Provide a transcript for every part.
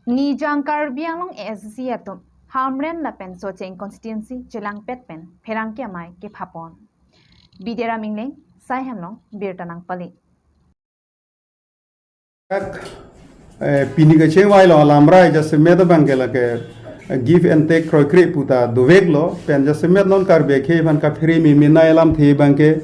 Nijang Karbi Anglong ASDC atum Hamren Lapen Socheng constituency langpet pen Pherangke amai kepha Bidera mingleng sai hamlong birtanang pali. Pini ke cewai lo lamrai jase meda bangela ke give and take kroi kre puta dovek lo pen jase med non karbe ke van ka phiri mi mina elam the bangke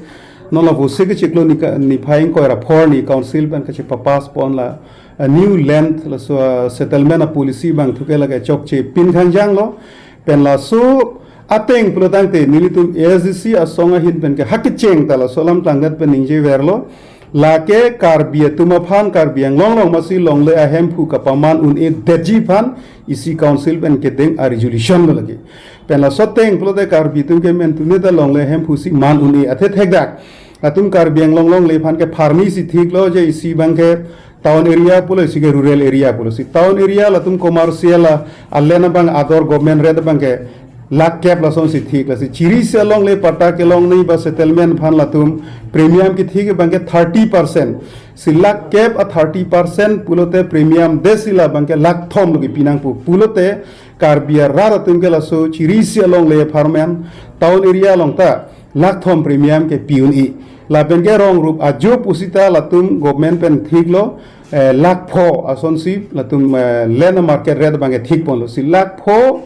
non la bose ke chiklo ni phaing ko ra for ni council ban ke che papas pon la a new land la so settlement a policy bang thuke la ke chok che pin khang jang lo pen la so ateng protang te nilitum ASDC a songa hin pen ke hakit cheng tala solam tangat pen ningje verlo lake Karbi tumaphan Karbi Anglong masi longle a hempu kapaman un e deji phan isi council pen ke deng a resolution lage pen la soteng plote Karbi tum ke men tune da longle hempu si man un e athe thekdak atum Karbi Anglong le phan ke pharmi si thik lo je isi bang ke town area pulo si ke rural area pulo si town area la tum commercial allena bang ador government red bang ke lak cap la son si thik la si chiri se long le pata ke long nei ba settlement phan la tum premium ki thik bang ke 30% si lak cap a 30% pulote premium desila bang ke lak thom lo ki pinang pu pulote Karbi ra tum ke la so chiri se long le farmen town area long ta lak thom premium ke piun i la ben ke rong rup a jo pusita la tum government pen thik lo lak pho ason si la tum land market red bang ke thik pon lo si lak pho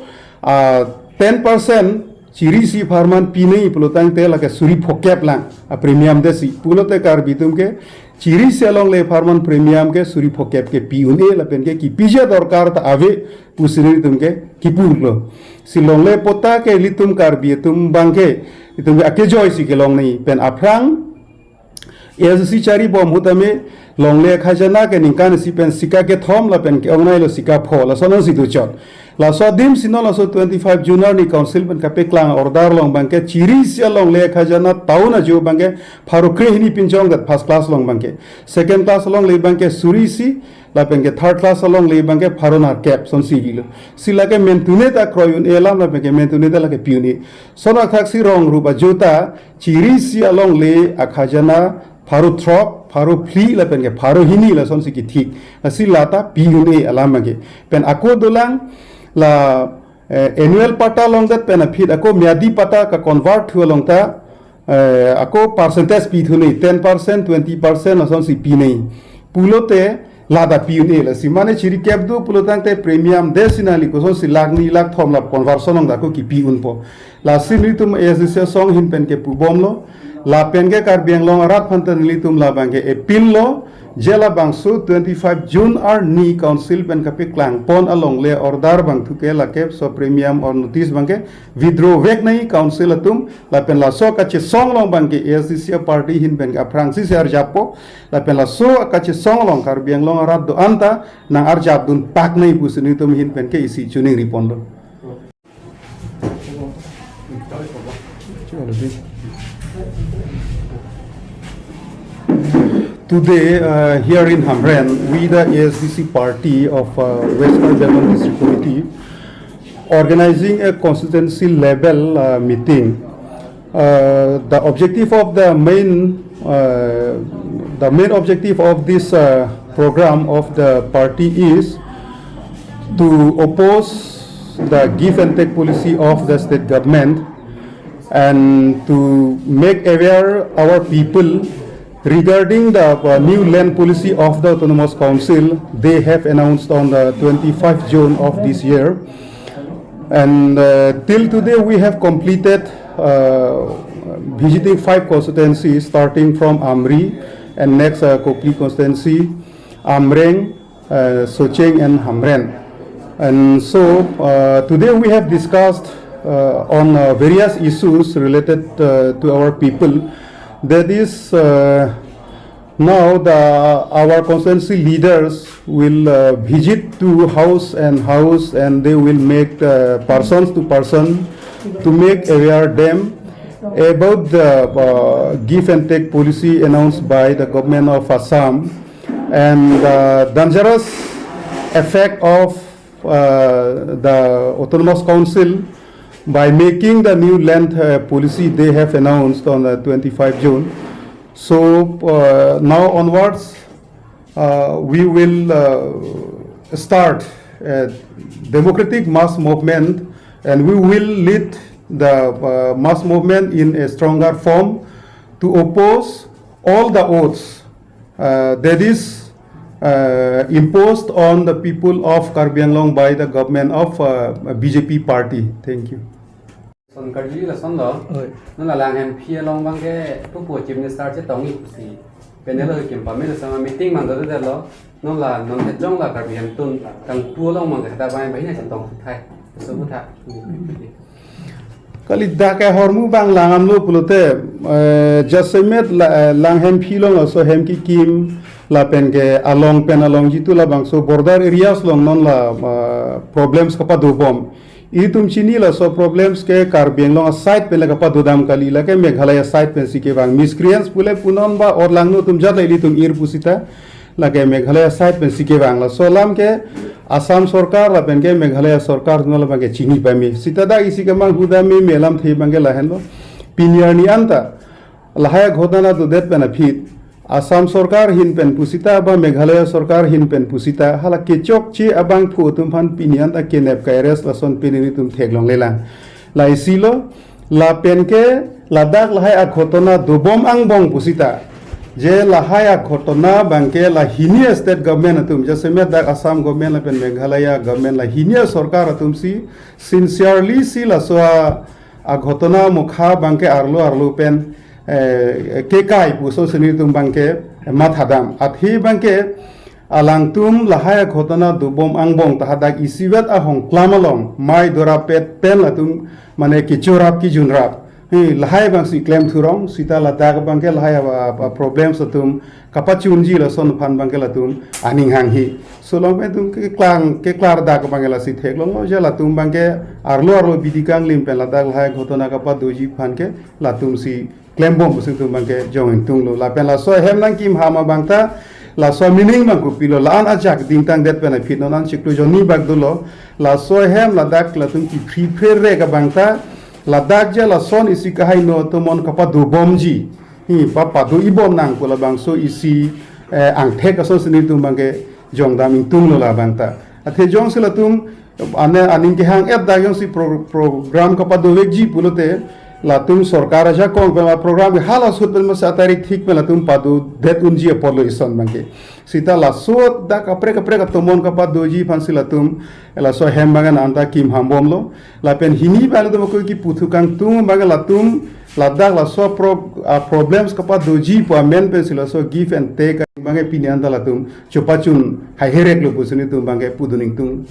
10% chiri si farman pinei pulotang te lake suri phokep lang a premium desi pulote Karbi tum ke chiri selong le farman premium ke suri phokep ke piune la pen ke ki pija dorkar ta ave pusiri tum ke kipurlo silong le pota ke litum Karbi tum bangke itum ake joy si ke long nei pen aprang ASDC chari bom hutame longle khajana ke ningkan si pen sika ke thom la pen ke ongnai lo sika pho la sonon si du chot la so dim sino la so 25 junar ni council pen ka pe klang order long bangke chiri sia long le khajana tauna jo bangke pharu kre hini pinjong that first class long bangke second class long le bangke suri si la pen ke third class long le bangke pharonar cap son si gilo sila ke mentune ta kroyun elam la pen ke mentune ta la ke piuni sona thaksi rong ruba jota chiri sia long le akhajana pharu throp pharu pli la pen ke pharu hini la son si ki thik asilata piune alamage pen ako dolang la annual pata long that benefit ako miadi pata ka convert to long ta ako percentage pi thuni 10% 20% ason si pi nei pulote lada pi ne la simane chiri cap du pulotang te premium desinali ko son si lagni lag thom la conversion long da ko ki pi un po la simitum ASDC song hin pen ke pu bom lo la pen ke Karbi Anglong rat phantan litum la bang ke epil lo jela bangsu 25 June ar ni council pen kape klang pon along le order bang thuke la ke so premium or notice bang ke withdraw vek nai council atum la pen la so ka che song long bang ke ASDC party hin pen ka francis ar japo la pen la so ka che song long Karbi Anglong rat do anta nang ar jap dun pak nai pusini tum hin pen ke isi chuning ripon lo Today, here in Hamren, we the ASDC party of Western German District Committee organizing a constituency level meeting. The objective of the main objective of this program of the party is to oppose the give and take policy of the state government and to make aware our people regarding the new land policy of the Autonomous Council. They have announced on the 25th June of this year, and till today we have completed visiting 5 constituencies starting from Amri and next Kopli constituency, Hamren Socheng and Hamren. And so today we have discussed on various issues related to our people. That is, now our constituency leaders will visit to house and they will make persons to person to make aware them about the give and take policy announced by the government of Assam and the dangerous effect of the Autonomous Council by making the new land policy they have announced on the 25 June. So now onwards, we will start democratic mass movement, and we will lead the mass movement in a stronger form to oppose all the oaths that is imposed on the people of Karbi Anglong by the government of BJP party. Thank you. Son Karbi là son đó, nó là làng hèn phía long bang cáiผู้ป่วยจิมเนี่ย start จะต้องอีกสิเป็นเนี่ยเราเก็บปั๊มไม่ได้สามารถ meeting มันตัวเดียวnó là nó sẽ trong là Karbi hèn tuần càng tua longมันแต่ว่าไม่ได้จะต้องไทยสมมุติว่าKali dah ke hormu bang langam lo pulote jasemet lang hem philong also hem ki kim la pen ke along pen along jitu la bang so border areas long non la problems kapa do bom itum chini la so problems ke Karbi Anglong side pe la kapa do dam kali la ke Meghalaya side pe si ke bang miscreants pule punon ba or lang no tum jat la tum ir pusita la ke Meghalaya side pe si ke bang la so lam ke Assam Sarkar la pen ke Meghalaya Sarkar no la bang ke chini pa mi sita da isi ke mang huda mi melam the bang ke la hen lo pinyar ni anta la haya ghodana do det pen a fit Assam Sarkar hin pen pusita ba Meghalaya Sarkar hin pen pusita hala ke chok chi abang phu tum phan pinyan ta ke nep ka res la son pinini tum theglong lelang la isilo la pen ke ladak la haya ghotona dobom ang bong pusita je la haya ghotona bangke la hinia state government atum jaseme dak Assam government la pen Meghalaya government la hinia sarkar atum si sincerely si la so a ghotona mukha bangke arlo pen ke kai puso seni tum bangke mathadam athi bangke alang tum la haya ghotona dubom angbong tahadak isiwet a hong klamalong mai dora pet pen atum mane kichurap ki junrap lahai bang si claim thurong sita la dag bang ke lahai problems atum kapachunji la son phan bang ke la tum aning hang hi so long me tum ke klar dag bang la si thek long je la tum bang ke arlo bidikang lim pen la dag lahai ghotona kapa doji phan ke la tum si claim bom bu tum bang ke jong tung lo la pen la so hem nang kim hama bang ta la so meaning bang ku pilo la an ajak ding tang det pen fit no nan chiklu joni bag dulo la so hem la dak la tum ki prepare re ka bang ta Ladak je la son isi kahai no tomon kapa do bomji papa do ibom nang pula bang so isi ang thek aso sini tum bangke jong daming tung lo la bangta athe jong sila tum ane aning ke hang et da yong si program kapa do wekji pulote la tum sarkar aja kong pela program hala sut pel masa tarik thik pela tum padu det unji apolo ison bangke sita la sut da kapre ka tomon kapa doji fansila tum la so hem bangan anta kim hambom lo la pen hini bala do ko ki puthukang tum bangal la tum la dak la so problems kapa doji po men pen sila so give and take bangai pinian la tum chopachun hai herek lo pusuni tum bangai puduning tum